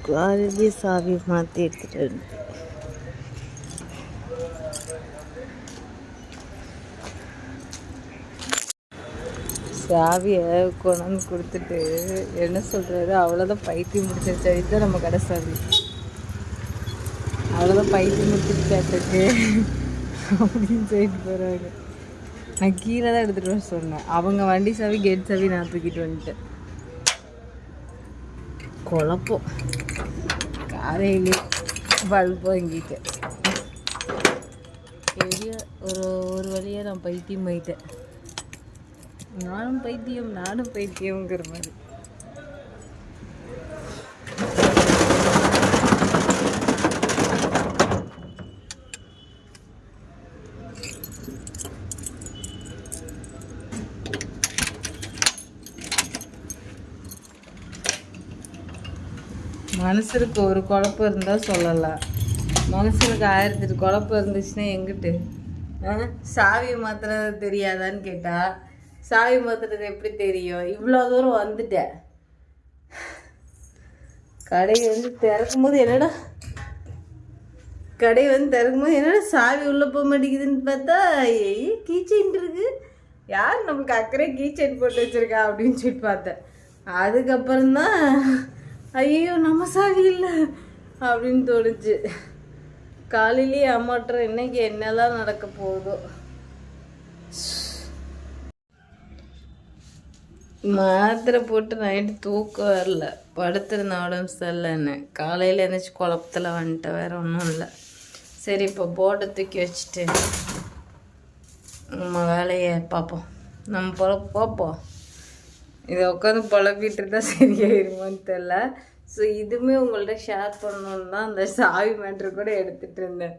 காலையிலேயே சாவி மாற்றி எடுத்துகிட்டு வந்து சாவியை கொண்டாந்து கொடுத்துட்டு என்ன சொல்கிறாரு, அவ்வளோதான் பைத்தியம் முடிச்சிருச்சா, இதுதான் நம்ம கடை சாவி, அவ்வளோதான் பைத்தியம் முடிச்சிருச்சாட்டுக்கு அப்படின்னு சொல்லிட்டு போகிறாங்க. நான் கீழே தான் எடுத்துகிட்டு வர சொன்னேன், அவங்க வண்டி சாவி கேட் சாவி நான் தூக்கிட்டு வந்துட்டேன். குழப்பம் காலையிலே பல்பு வாங்கிட்டேன். பெரிய ஒரு வழியாக நான் பைத்தியம் ஆயிட்டேன். நானும் பைத்தியம்ங்கிற மாதிரி. மனுஷனுக்கு ஒரு குழப்பம் இருந்தால் சொல்லலாம், மனுஷனுக்கு 1008 குழப்பம் இருந்துச்சுன்னா எங்கிட்டு. சாவி மாத்திரம் தெரியாதான்னு கேட்டால் சாவி மாத்திரது எப்படி தெரியும்? இவ்வளோ தூரம் வந்துட்டேன். கடையை வந்து திறக்கும் போது என்னடா சாவி உள்ளே போக மாட்டேங்குதுன்னு பார்த்தா கீச்செயின் இருக்கு. யார் நமக்கு அக்கறை கீச்செயின் போட்டு வச்சிருக்கா அப்படின்னு சொல்லிட்டு பார்த்தேன். அதுக்கப்புறம்தான் ஐயோ நம்ம சாவி இல்லை அப்படின்னு தோணுச்சு. காலையிலேயே அம்மாட்டுற இன்னைக்கு என்னெல்லாம் நடக்க போகுதோ. மாத்திரை போட்டு நைட்டு தூக்கம் வரல, படுத்துருந்தேன் உடம்பு சரியில்லைன்னு. காலையில் எழுந்திரிச்சி குழப்பத்தில் வந்துட்டு வேற ஒன்றும் இல்லை. சரி இப்போ போட்டை தூக்கி வச்சுட்டு நம்ம வேலையை பார்ப்போம், நம்ம பொழப்பு பார்ப்போம். இதை உட்காந்து புழப்பிட்டு இருந்தால் சரியாயிருமான்னு தெரில. ஸோ இதுவுமே உங்கள்கிட்ட ஷேர் பண்ணணுன்னு தான் அந்த சாவி மேட்ரு கூட எடுத்துகிட்டு இருந்தேன்.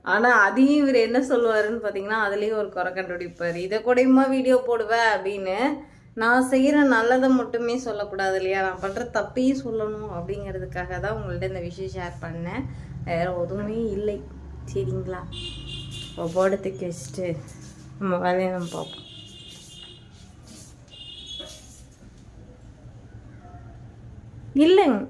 ஆனால் அதையும் இவர் என்ன சொல்லுவாருன்னு பார்த்தீங்கன்னா, அதுலேயும் ஒரு குறை கண்டுபிடிப்பார். இதை கூடயுமா வீடியோ போடுவேன் அப்படின்னு. நான் செய்கிற நல்லதை மட்டுமே சொல்லக்கூடாது இல்லையா, நான் பண்ணுற தப்பையும் சொல்லணும் அப்படிங்கிறதுக்காக தான் உங்கள்கிட்ட இந்த விஷயம் ஷேர் பண்ணேன். வேறு எதுவுமே இல்லை. சரிங்களா, இப்போ போடத்துக்கு வச்சுட்டு நம்ம வேலையை நம்ம பார்ப்போம். இல்லைங்க,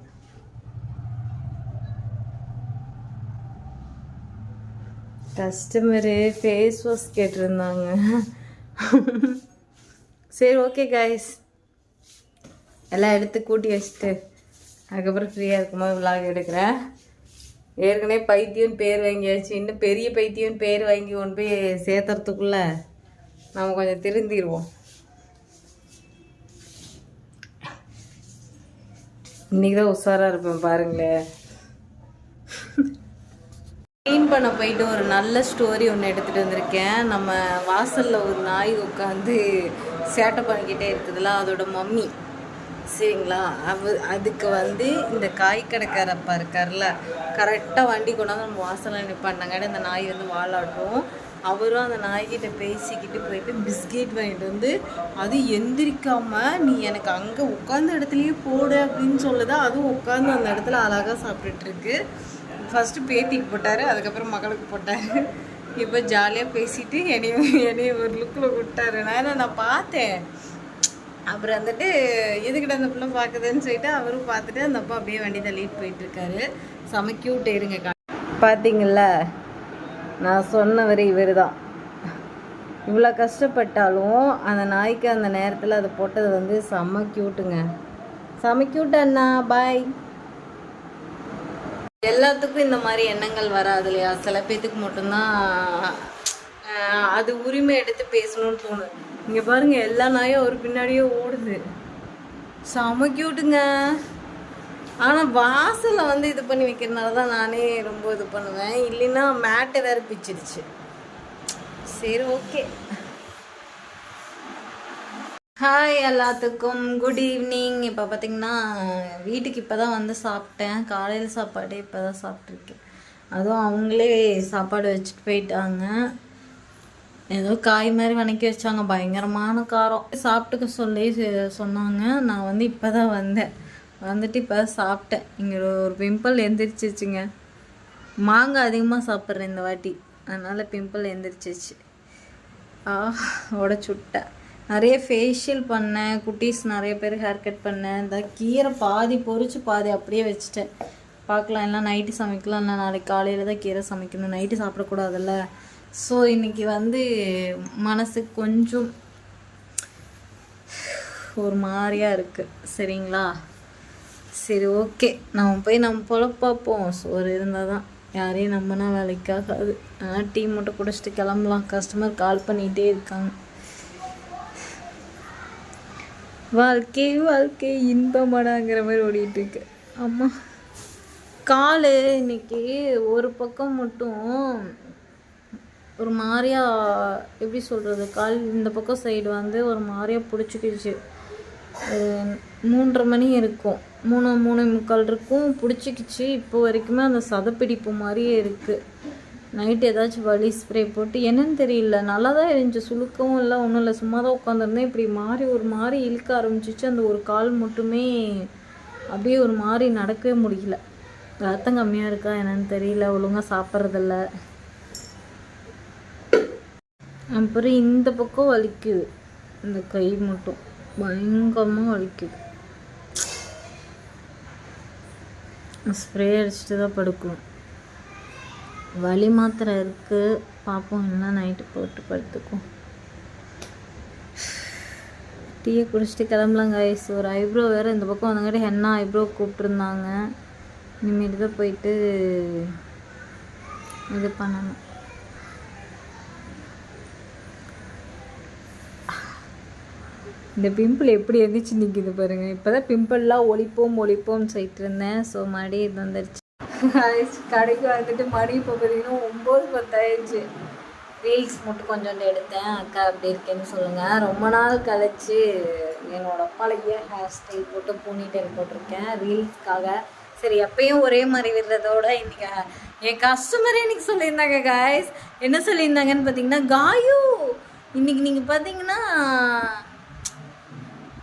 கஸ்டமரு ஃபேஸ் வாஷ் கேட்டிருந்தாங்க. சரி ஓகே கைஸ், எல்லாம் எடுத்து கூட்டி வச்சுட்டு அதுக்கப்புறம் ஃப்ரீயாக இருக்கும்போது விலாக் எடுக்கிறேன். ஏற்கனவே பைத்தியம்னு பேர் வாங்கியாச்சு, இன்னும் பெரிய பைத்தியம்னு பேர் வாங்கி கொண்டு போய் சேர்த்துறதுக்குள்ளே நம்ம கொஞ்சம் திருந்திடுவோம். இன்றைக்கி தான் உஷாராக இருப்பேன் பாருங்களேன். க்ளீன் பண்ண போயிட்டு ஒரு நல்ல ஸ்டோரி ஒன்று எடுத்துகிட்டு வந்திருக்கேன். நம்ம வாசலில் ஒரு நாய் உட்காந்து சேட்டை பண்ணிக்கிட்டே இருக்குதுல்ல, அதோட மம்மி. சரிங்களா, அதுக்கு வந்து இந்த காய் கடைக்காரப்பா இருக்கார்ல, கரெக்டாக வண்டி கொண்டாந்து நம்ம வாசலில் நிற்பாண்டாங்க. இந்த நாய் வந்து வாழாட்டும். அவரும் அந்த நாய்கிட்ட பேசிக்கிட்டு போயிட்டு பிஸ்கெட் வாங்கிட்டு வந்து, அது எந்திரிக்காமல் நீ எனக்கு அங்கே உட்காந்த இடத்துலையே போடு அப்படின்னு சொல்லுதா. அதுவும் உட்காந்து அந்த இடத்துல அழகாக சாப்பிட்டுட்ருக்கு. ஃபஸ்ட்டு பேத்திக்கு போட்டார், அதுக்கப்புறம் மகளுக்கு போட்டார். இப்போ ஜாலியாக பேசிட்டு என்னையும் ஒரு லுக்கில் விட்டார். நான் பார்த்தேன். அப்புறம் வந்துட்டு எதுக்கிட்ட அந்த பிள்ளை பார்க்குதுன்னு சொல்லிட்டு அவரும் பார்த்துட்டு அந்த அப்பா அப்படியே வண்டி தள்ளிட்டு போயிட்டுருக்காரு. செம க்யூட். இருங்க பார்த்தீங்கள, நான் சொன்னவர் இவர் தான். இவ்வளோ கஷ்டப்பட்டாலும் அந்த நாய்க்கு அந்த நேரத்தில் அதை போட்டது வந்து செம்ம க்யூட்டுங்க. செம க்யூட் அண்ணா, பாய். எல்லாத்துக்கும் இந்த மாதிரி எண்ணங்கள் வராது இல்லையா, சில பேத்துக்கு மட்டும்தான் அது உரிமை எடுத்து பேசணும்னு தோணும். இங்கே பாருங்கள், எல்லா நாயும் ஒரு பின்னாடியே ஓடுது. செம க்யூட்டுங்க. ஆனால் வாசலில் வந்து இது பண்ணி வைக்கிறதுனால தான் நானே ரொம்ப இது பண்ணுவேன். இல்லைன்னா மேட்டை வேறு பிச்சிருச்சு. சரி ஓகே. ஹாய் எல்லாத்துக்கும், குட் ஈவினிங். இப்போ பார்த்திங்கன்னா வீட்டுக்கு இப்போ தான் வந்து சாப்பிட்டேன். காலையில் சாப்பாடு இப்போ தான் சாப்பிட்ருக்கேன். அதுவும் அவங்களே சாப்பாடு வச்சுட்டு போயிட்டாங்க. ஏதோ காய் மாதிரி வணக்கி வச்சாங்க, பயங்கரமான காரம். சாப்பிட்டுக்க சொல்லி சொன்னாங்க. நான் வந்து இப்போ தான் வந்துட்டு இப்போ தான் சாப்பிட்டேன். இங்கே ஒரு பிம்பிள் எந்திரிச்சிச்சுங்க. மாங்காய் அதிகமாக சாப்பிட்றேன் இந்த வாட்டி, அதனால் பிம்பிள் எந்திரிச்சிச்சு. உடச்சுட்டேன். நிறைய ஃபேஷியல் பண்ணேன், குட்டீஸ் நிறைய பேர் ஹேர் கட் பண்ணேன். இந்த கீரை பாதி பொரிச்சு பாதி அப்படியே வச்சுட்டேன். பார்க்கலாம். எல்லாம் நைட்டு சமைக்கலாம், இல்லை நாளைக்கு காலையில் தான் கீரை சமைக்கணும். நைட்டு சாப்பிடக்கூடாதுல்ல. ஸோ இன்றைக்கி வந்து மனசு கொஞ்சம் ஒரு மாதிரியாக இருக்குது. சரிங்களா? சரி, ஓகே, நம்ம போய் நம்ம போல பார்ப்போம். சோறு இருந்தால் தான், யாரையும் நம்பினா வேலைக்காகாது. ஆனால் டீ மட்டும் குடிச்சிட்டு கிளம்பலாம். கஸ்டமர் கால் பண்ணிகிட்டே இருக்காங்க. வாழ்க்கை வாழ்க்கை இன்பமாடாங்கிற மாதிரி ஓடிட்டு இருக்கு. அம்மா கால் இன்னைக்கு ஒரு பக்கம் மட்டும் ஒரு மாதிரியா, எப்படி சொல்கிறது, கால் இந்த பக்கம் சைடு வந்து ஒரு மாதிரியா பிடிச்சிக்கிச்சு. 3:30 மணி இருக்கும், 3:45 இருக்கும், பிடிச்சிக்கிச்சு. இப்போ வரைக்குமே அந்த சதப்பிடிப்பு மாதிரியே இருக்குது. நைட்டு ஏதாச்சும் வலி ஸ்ப்ரே போட்டு என்னன்னு தெரியல. நல்லா தான் இருந்துச்சு, சுழுக்கவும் இல்லை, ஒன்றும் இல்லை. சும்மா தான் உட்காந்துருந்தேன். இப்படி ஒரு மாதிரி இழுக்க ஆரம்பிச்சிச்சு. அந்த ஒரு கால் மட்டுமே அப்படியே ஒரு மாதிரி நடக்கவே முடியல. ரத்தம் கம்மியாக இருக்கா என்னன்னு தெரியல, ஒழுங்காக சாப்பிட்றதில்ல. அப்புறம் இந்த பக்கம் வலிக்குது, இந்த கை மட்டும் பயங்கரமாக வலிக்குது. ஸ்ப்ரே அடிச்சுட்டு தான் படுக்கணும். வலி மாத்திரை இருக்குது, பார்ப்போம். இல்லைன்னா நைட்டு போட்டு படுத்துக்கும். டீயை குடிச்சிட்டு கிளம்பலாங்க. ஒரு ஐப்ரோ வேறு இந்த பக்கம் வந்தங்காட்டி ஹென்னா ஐப்ரோ கூப்பிட்ருந்தாங்க. இனிமேட்டு தான் போயிட்டு இது பண்ணணும். இந்த பிம்பிள் எப்படி இருந்துச்சு நிற்கிது பாருங்கள். இப்போ தான் பிம்பிள்லாம் ஒழிப்போம்னு சொல்லிட்டு இருந்தேன். ஸோ மறுபடியும் இது வந்துடுச்சு. கடைக்கு வந்துட்டு மணி இப்போ பார்த்தீங்கன்னா 9:10 ஆயிடுச்சு. ரீல்ஸ் மட்டும் கொஞ்சோண்டு எடுத்தேன். அக்கா அப்படி இருக்கேன்னு சொல்லுங்கள். ரொம்ப நாள் கழிச்சு என்னோடய பழைய ஹேர் ஸ்டைல் போட்டு பூனிட்டேல் போட்டிருக்கேன் ரீல்ஸ்க்காக. சரி, எப்பயும் ஒரே மாதிரி விடுறதோட இன்றைக்கி என் கஸ்டமரே இன்றைக்கி சொல்லியிருந்தாங்க காய்ஸ். என்ன சொல்லியிருந்தாங்கன்னு பார்த்தீங்கன்னா, காயு இன்றைக்கி நீங்கள் பார்த்தீங்கன்னா,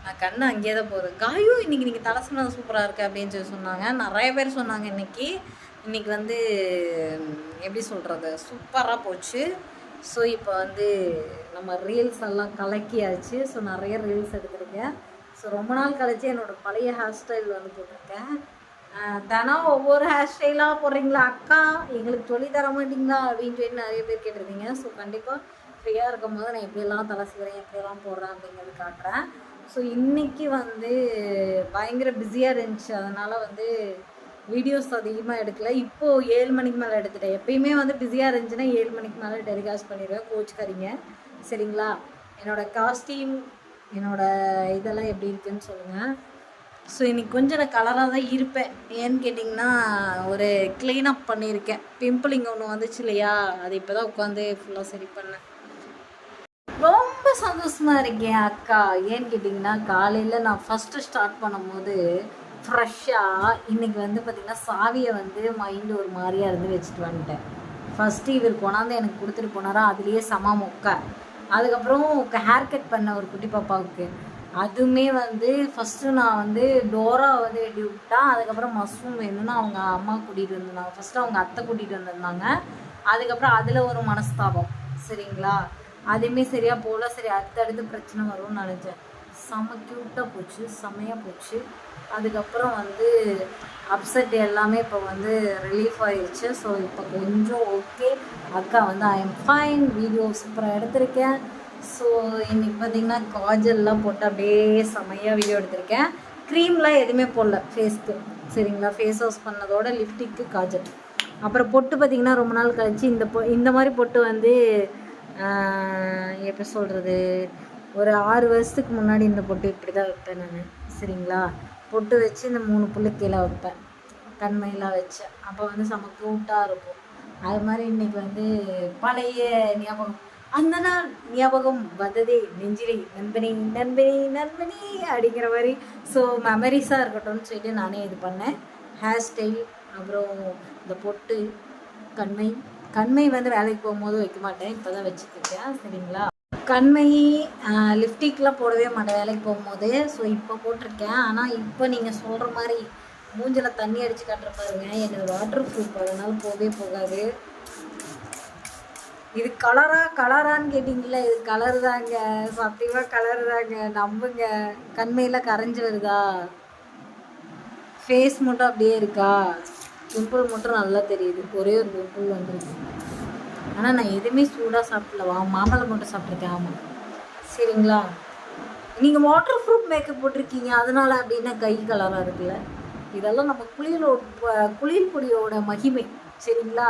நான் கண்ணு அங்கேயே தான் போகுது, காயு இன்றைக்கி நீங்கள் தலை சொன்னது சூப்பராக இருக்குது அப்படின்னு சொல்லி சொன்னாங்க. நிறைய பேர் சொன்னாங்க. இன்றைக்கி வந்து எப்படி சொல்கிறது, சூப்பராக போச்சு. ஸோ இப்போ வந்து நம்ம ரீல்ஸ் எல்லாம் கலக்கியாச்சு. ஸோ நிறைய ரீல்ஸ் எடுத்துருக்கேன். ஸோ ரொம்ப நாள் கழிச்சு என்னோடய பழைய ஹேர் ஸ்டைல் வந்து போட்டிருக்கேன். தினம் ஒவ்வொரு ஹேர் ஸ்டைலாக போடுறீங்களா அக்கா, எங்களுக்கு சொல்லி தர மாட்டிங்களா அப்படின்னு சொல்லி நிறைய பேர் கேட்டிருந்தீங்க. ஸோ கண்டிப்பாக ஃப்ரீயாக இருக்கும் போது நான் எப்படியெல்லாம் தலை செய்கிறேன், எப்படியெல்லாம் போடுறேன் அப்படிங்கிறது காட்டுறேன். ஸோ இன்றைக்கி வந்து பயங்கர பிஸியாக இருந்துச்சு. அதனால் வந்து வீடியோஸ் அதிகமாக எடுக்கலை. இப்போது 7 மணிக்கு மேலே எடுத்துட்டேன். எப்பயுமே வந்து பிஸியாக இருந்துச்சுன்னா 7 மணிக்கு மேலே டெலிகாஸ்ட் பண்ணிடுவேன். கோச்சுக்காதீங்க சரிங்களா? என்னோடய காஸ்டியூம், என்னோடய இதெல்லாம் எப்படி இருக்குதுன்னு சொல்லுங்கள். ஸோ இன்றைக்கி கொஞ்சம் நான் கலராக தான் இருப்பேன். ஏன்னு கேட்டிங்கன்னா, ஒரு க்ளீனப் பண்ணியிருக்கேன். பிம்பிளிங் ஒன்று வந்துச்சு இல்லையா, அது இப்போ தான் உட்காந்து ஃபுல்லாக சரி பண்ணேன். ரொம்ப சந்தோஷமாக இருக்கேன் அக்கா. ஏன்னு கேட்டிங்கன்னா, காலையில் நான் ஃபஸ்ட்டு ஸ்டார்ட் பண்ணும்போது ஃப்ரெஷ்ஷாக இன்றைக்கி வந்து பார்த்திங்கன்னா சாவியை வந்து மைண்டு ஒரு மாதிரியாக இருந்து வச்சுட்டு வந்துட்டேன். ஃபஸ்ட்டு இவர் கொண்டாந்து எனக்கு கொடுத்துட்டு போனாரா, அதுலேயே செம மொக்கை. அதுக்கப்புறம் ஹேர் கட் பண்ண ஒரு குட்டி பாப்பாவுக்கு, அதுவுமே வந்து ஃபஸ்ட்டு நான் வந்து டோரா வந்து வெட்டி விட்டேன். அதுக்கப்புறம் மஷ்ரூம் வேணும்னு அவங்க அம்மா கூட்டிகிட்டு வந்திருந்தாங்க. ஃபஸ்ட்டு அவங்க அத்தை கூட்டிகிட்டு வந்திருந்தாங்க. அதுக்கப்புறம் அதில் ஒரு மனஸ்தாபம் சரிங்களா, அதுவுமே சரியாக போகல. சரி, அடுத்தடுத்து பிரச்சனை வரும்னு நினச்சேன். செம்ம க்யூட்டாக போச்சு, செம்மையாக போச்சு. அதுக்கப்புறம் வந்து அப்செட் எல்லாமே இப்போ வந்து ரிலீஃப் ஆகிடுச்சு. ஸோ இப்போ கொஞ்சம் ஓகே. அக்கா வந்து ஐ எம் ஃபைன், வீடியோ சூப்பராக எடுத்திருக்கேன். ஸோ இன்றைக்கி பார்த்திங்கன்னா காஜல்லாம் போட்டு அப்படியே செம்மையாக வீடியோ எடுத்திருக்கேன். க்ரீம்லாம் எதுவுமே போடல ஃபேஸ்க்கு சரிங்களா. ஃபேஸ் வாஷ் பண்ணதோட லிப்டிக்கு காஜல். அப்புறம் பொட்டு பார்த்திங்கன்னா ரொம்ப நாள் கழிச்சு இந்த மாதிரி பொட்டு வந்து எப்படி சொல்கிறது, ஒரு 6 வருஷத்துக்கு முன்னாடி இந்த பொட்டு இப்படி தான் வைப்பேன் நான் சரிங்களா. பொட்டு வச்சு இந்த 3 புள்ளி கீழே வைப்பேன், கண்மையெல்லாம் வச்சு. அப்போ வந்து செம க்யூட்டாக இருக்கும். அது மாதிரி இன்றைக்கி வந்து பழைய ஞாபகம், அந்த நாள் ஞாபகம் வந்ததே நெஞ்சிலே நண்பனி நண்பனி நண்பனி அப்படிங்கிற மாதிரி. ஸோ மெமரிஸாக இருக்கட்டும்னு சொல்லிட்டு நானே இது பண்ணேன். ஹேர் ஸ்டைல், அப்புறம் இந்த பொட்டு, கண்மை வந்து வேலைக்கு போகும்போது வைக்க மாட்டேன், இப்போ தான் வச்சுருக்கேன் சரிங்களா. கண்மை லிப்டிக்லாம் போடவே மாட்டேன் வேலைக்கு போகும்போது. ஸோ இப்போ போட்டிருக்கேன். ஆனால் இப்போ நீங்கள் சொல்கிற மாதிரி மூஞ்சில் தண்ணி அடித்து காட்டுற பாருங்க, எனக்கு வாட்டர் ப்ரூஃப், அதனால போகவே போகாது. இது கலரான்னு கேட்டிங்களா, இது கலர் தாங்க, சத்தியமாக கலர் தாங்க, நம்புங்க. கண்மையில் கரைஞ்சி வருதா, ஃபேஸ் மட்டும் அப்படியே இருக்கா. பிம்பிள் மட்டும் நல்லா தெரியுது, ஒரே ஒரு பிம்பிள் வந்துருக்கு. ஆனால் நான் எதுவுமே சூடாக சாப்பிடல, மாம்பழம் மட்டும் சாப்பிட்ருக்கேன். ஆமாம் சரிங்களா. நீங்கள் வாட்டர் ப்ரூஃப் மேக்கப் போட்டிருக்கீங்க, அதனால அப்படின்னா கை கலராக இருக்குல்ல. இதெல்லாம் நம்ம குளியல் பொடியோட மகிமை சரிங்களா.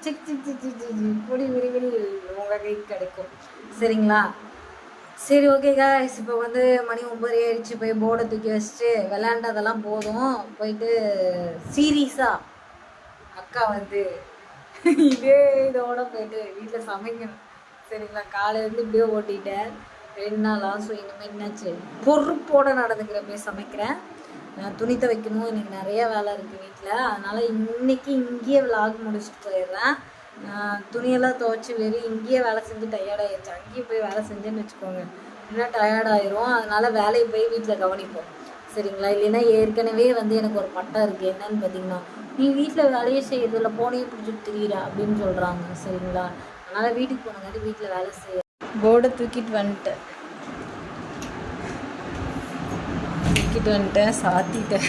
Sick sick sick sick sick பொடி விரிவில் உங்கள் கை கிடைக்கும் சரிங்களா. சரி ஓகே காய்ஸ், இப்போ வந்து மணி 9 ஆயிடுச்சு. போய் போர்டை தூக்கி வச்சுட்டு விளையாண்டதெல்லாம் போதும். போயிட்டு சீரியஸாக அக்கா வந்து இதோட போயிட்டு வீட்டில் சமைக்கணும் சரிங்களா. காலையிலேருந்து இப்படியே ஓட்டிட்டேன் 2 நாளாக. ஸோ இனிமேல் என்னாச்சு பொறுப்போடு நடந்துக்கிற போய் சமைக்கிறேன். துணி துவைக்கணும், எனக்கு நிறைய வேலை இருக்குது வீட்டில். அதனால் இன்றைக்கி இங்கேயே விளாக் முடிச்சுட்டு போயிடுறேன். துணியெல்லாம் துவைச்சி வெறும் இங்கேயே வேலை செஞ்சு டயர்டாகிடுச்சு. அங்கேயும் போய் வேலை செஞ்சேன்னு வச்சுக்கோங்க, இன்னும் டயர்டாயிரும். அதனால் வேலையை போய் வீட்டில் கவனிப்போம் சரிங்களா. இல்லைன்னா ஏற்கனவே வந்து எனக்கு ஒரு பட்டம் இருக்குது. என்னன்னு பார்த்தீங்கன்னா, நீ வீட்டில் வேலையை செய்யறதில்ல, போனையே பிடிச்சிட்டு திரியிற அப்படின்னு சொல்கிறாங்க சரிங்களா. அதனால் வீட்டுக்கு போனங்காட்டி வீட்டில் வேலை செய்ய போர்டை தூக்கிட்டு வந்துட்டேன் சாத்திட்டேன்.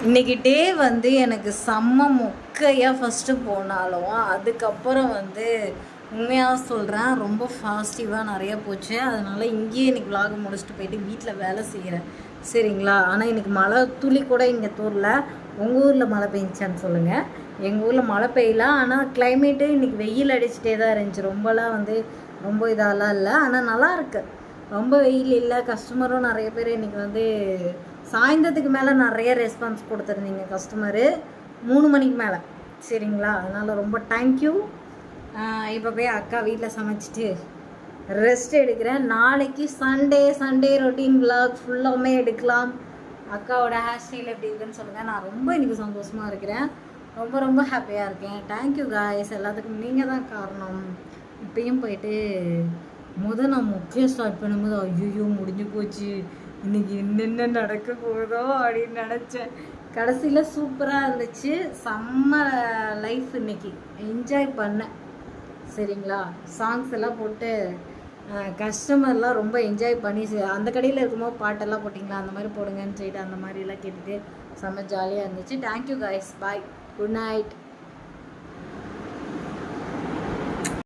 இன்றைக்கி டே வந்து எனக்கு செம்ம மொக்கையாக ஃபஸ்ட்டு போனாலும் அதுக்கப்புறம் வந்து உண்மையாக சொல்கிறேன் ரொம்ப பாசிட்டிவாக நிறையா போச்சு. அதனால் இங்கேயே இன்றைக்கி விலாக் முடிச்சுட்டு போயிட்டு வீட்டில் வேலை செய்கிறேன் சரிங்களா. ஆனால் இன்றைக்கி மழை துளி கூட இங்கே தூரில். உங்கள் ஊரில் மழை பெஞ்சான்னு சொல்லுங்கள். எங்கள் ஊரில் மழை பெய்யல, ஆனால் கிளைமேட்டு இன்றைக்கி வெயில் அடிச்சுட்டே தான் இருந்துச்சு. ரொம்பலாம் வந்து ரொம்ப இதெல்லாம் இல்லை, ஆனால் நல்லா இருக்கு. ரொம்ப வெயில் இல்லை. கஸ்டமரும் நிறைய பேர் இன்றைக்கி வந்து சாயந்தரத்துக்கு மேலே நிறைய ரெஸ்பான்ஸ் கொடுத்துருந்தீங்க கஸ்டமரு, 3 மணிக்கு மேலே சரிங்களா. அதனால் ரொம்ப தேங்க்யூ. இப்போ போய் அக்கா வீட்டில் சமைச்சிட்டு ரெஸ்ட் எடுக்கிறேன். நாளைக்கு சண்டே ரொட்டீன் விலாக் ஃபுல்லாமே எடுக்கலாம். அக்காவோட ஹேர் ஸ்டைல் எப்படி இருக்குன்னு சொல்லுங்கள். நான் ரொம்ப இன்றைக்கி சந்தோஷமாக இருக்கிறேன், ரொம்ப ஹாப்பியாக இருக்கேன். தேங்க்யூ காய்ஸ், எல்லாத்துக்கும் நீங்கள் தான் காரணம். இப்பயும் போயிட்டு நான் முக்கியம் ஸ்டார்ட் பண்ணும்போது ஐயோ முடிஞ்சு போச்சு, இன்றைக்கி என்னென்ன நடக்க போகுதோ அப்படின்னு நினச்சேன். கடைசியில் சூப்பராக இருந்துச்சு, செம்ம லைஃப் இன்றைக்கி என்ஜாய் பண்ணேன் சரிங்களா. சாங்ஸ் எல்லாம் போட்டு கஸ்டமர்லாம் ரொம்ப என்ஜாய் பண்ணி அந்த கடையில் இருக்கும்போது பாட்டெல்லாம் போட்டிங்களா, அந்த மாதிரி போடுங்கன்னு சொல்லிட்டு அந்த மாதிரிலாம் கேட்டுட்டு செம்ம ஜாலியாக இருந்துச்சு. தேங்க்யூ காய்ஸ், பாய், குட் நைட்.